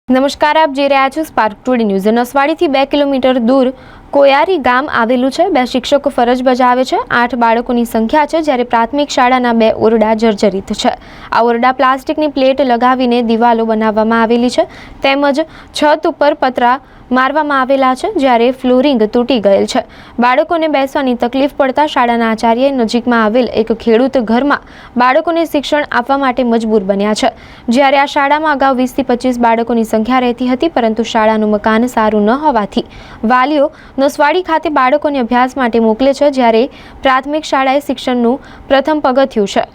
નમસ્કાર, આપ જોઈ રહ્યા છો સ્પાર્ક ટુડે ન્યૂઝ। નસવાડીથી 2 કિલોમીટર દૂર કોયારી ગામ આવેલું છે। 2 શિક્ષકો ફરજ બજાવે છે। 8 બાળકોની સંખ્યા છે, જ્યારે પ્રાથમિક શાળાના 2 ઓરડા જર્જરિત છે। આ ઓરડા પ્લાસ્ટિકની પ્લેટ લગાવીને દિવાલો બનાવવામાં આવેલી છે, તેમજ છત ઉપર પતરા મારવામાં આવેલા છે, જ્યારે ફ્લોરિંગ તૂટી ગયેલ છે। બાળકોને બેસવાની તકલીફ પડતા શાળાના આચાર્ય નજીકમાં આવેલ એક ખેડૂત ઘરમાં બાળકોને શિક્ષણ આપવા માટે મજબૂર બન્યા છે। જ્યારે આ શાળામાં અગાઉ 20 થી 25 બાળકોની સંખ્યા રહેતી હતી, પરંતુ શાળાનું મકાન સારું ન હોવાથી વાલીઓ નસવાડી ખાતે બાળકોને અભ્યાસ માટે મોકલે છે, જ્યારે પ્રાથમિક શાળાએ શિક્ષણનું પ્રથમ પગથિયું છે।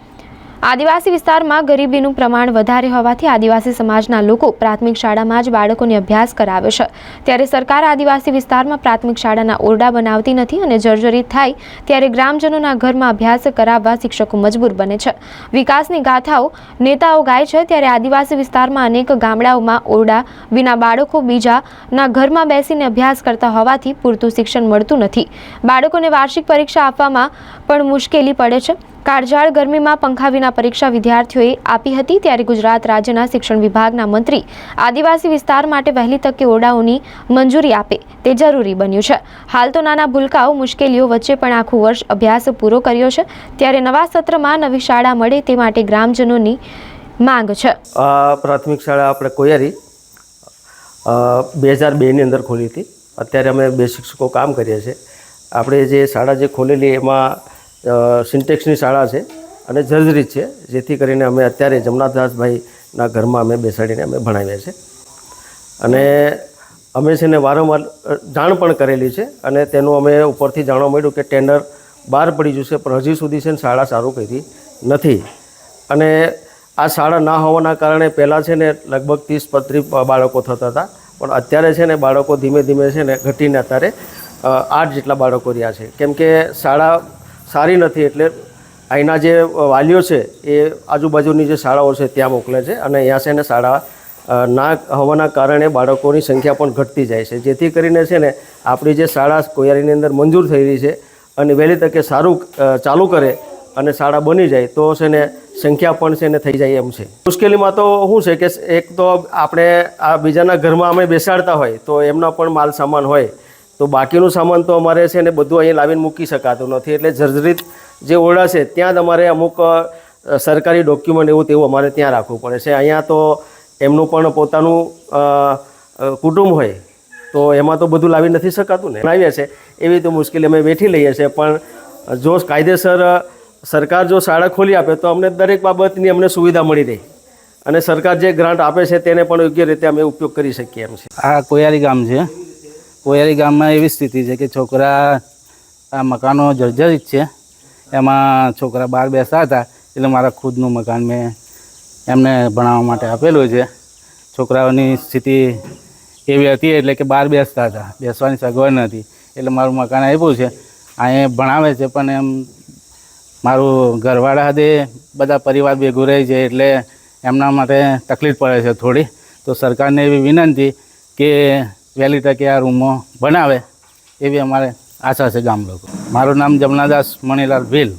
આદિવાસી વિસ્તારમાં ગરીબીનું પ્રમાણ વધારે હોવાથી આદિવાસી સમાજના લોકો પ્રાથમિક શાળામાં જ બાળકોને અભ્યાસ કરાવે છે, ત્યારે સરકાર આદિવાસી વિસ્તારમાં પ્રાથમિક શાળાના ઓરડા બનાવતી નથી અને જર્જરિત થાય ત્યારે ગ્રામજનોના ઘરમાં અભ્યાસ કરાવવા શિક્ષકો મજબૂર બને છે। વિકાસની ગાથાઓ નેતાઓ ગાય છે, ત્યારે આદિવાસી વિસ્તારમાં અનેક ગામડાઓમાં ઓરડા વિના બાળકો બીજાના ઘરમાં બેસીને અભ્યાસ કરતા હોવાથી પૂરતું શિક્ષણ મળતું નથી। બાળકોને વાર્ષિક પરીક્ષા આપવામાં પણ મુશ્કેલી પડે છે। કાળઝાળ ગરમીમાં પંખા વિના પરીક્ષા વિદ્યાર્થીઓએ આપી હતી, ત્યારે ગુજરાત રાજ્યના શિક્ષણ વિભાગના મંત્રી આદિવાસી વિસ્તાર માટે વહેલી તકે ઓરડાઓની મંજૂરી આપે તે જરૂરી બન્યું છે। હાલ તો નાના ભૂલકાઓ મુશ્કેલીઓ વચ્ચે પણ આખું વર્ષ અભ્યાસ પૂરો કર્યો છે, ત્યારે નવા સત્રમાં નવી શાળા મળે તે માટે ગ્રામજનોની માંગ છે। પ્રાથમિક શાળા આપણે કોયારી 2002 ની અંદર ખોલી હતી। અત્યારે અમે 2 શિક્ષકો કામ કરીએ છીએ। આપણે જે શાળા જે ખોલેલી એમાં સિન્ટેક્સની શાળા છે અને જર્જરિત છે, જેથી કરીને અમે અત્યારે જમનાદાસભાઈના ઘરમાં અમે બેસાડીને અમે ભણાવીએ છીએ। અને અમે છે ને વારંવાર જાણ પણ કરેલી છે અને તેનું અમે ઉપરથી જાણવા મળ્યું કે ટેન્ડર બહાર પડી જશે, પણ હજી સુધી છે ને શાળા સારું કરી નથી। અને આ શાળા ના હોવાના કારણે પહેલાં છે ને લગભગ 30-35 બાળકો થતા હતા, પણ અત્યારે છે ને બાળકો ધીમે ધીમે છે ને ઘટીને અત્યારે 8 જેટલા બાળકો રહ્યા છે, કેમ કે શાળા સારી નથી। એટલે અહીંના જે વાલીઓ છે એ આજુબાજુની જે શાળાઓ છે ત્યાં મોકલે છે અને અહીંયા છે ને શાળા ના હોવાના કારણે બાળકોની સંખ્યા પણ ઘટતી જાય છે, જેથી કરીને છે ને આપણી જે શાળા કોયારીની અંદર મંજૂર થઈ રહી છે અને વહેલી તકે સારું ચાલુ કરે અને શાળા બની જાય તો છે ને સંખ્યા પણ છે ને થઈ જાય એમ છે। મુશ્કેલીમાં તો શું છે કે એક તો આપણે આ બીજાના ઘરમાં અમે બેસાડતા હોય તો એમના પણ માલ સામાન હોય, તો બાકીનું સામાન તો અમારે છે ને બધું અહીં લાવીને મૂકી શકાતું નથી। એટલે જર્જરિત જે ઓરડા છે ત્યાં જ અમારે અમુક સરકારી ડોક્યુમેન્ટ એવું તેવું અમારે ત્યાં રાખવું પડે છે। અહીંયા તો એમનું પણ પોતાનું કુટુંબ હોય તો એમાં તો બધું લાવી નથી શકાતું ને, લાવીએ છીએ એવી તો મુશ્કેલી અમે વેઠી લઈએ છીએ। પણ જો કાયદેસર સરકાર જો શાળા ખોલી આપે તો અમને દરેક બાબતની અમને સુવિધા મળી રહે અને સરકાર જે ગ્રાન્ટ આપે છે તેને પણ યોગ્ય રીતે અમે ઉપયોગ કરી શકીએ એમ છે। આ કોયારી ગામ છે। કોયારી ગામમાં એવી સ્થિતિ છે કે છોકરા આ મકાનો જર્જરિત છે, એમાં છોકરા બહાર બેસતા હતા, એટલે મારા ખુદનું મકાન મેં એમને ભણાવવા માટે આપેલું છે। છોકરાઓની સ્થિતિ એવી હતી એટલે કે બહાર બેસતા હતા, બેસવાની સગવડ નથી, એટલે મારું મકાન આપ્યું છે। અહીંયા ભણાવે છે, પણ એમ મારું ઘરવાળા સાથે બધા પરિવાર ભેગું રહે છે, એટલે એમના માટે તકલીફ પડે છે થોડી। તો સરકારને એવી વિનંતી કે વહેલી તકે આ રૂમો બનાવે એવી અમારે આશા છે ગામ લોકો। મારું નામ જમનાદાસ મણીલાલ ભીલ।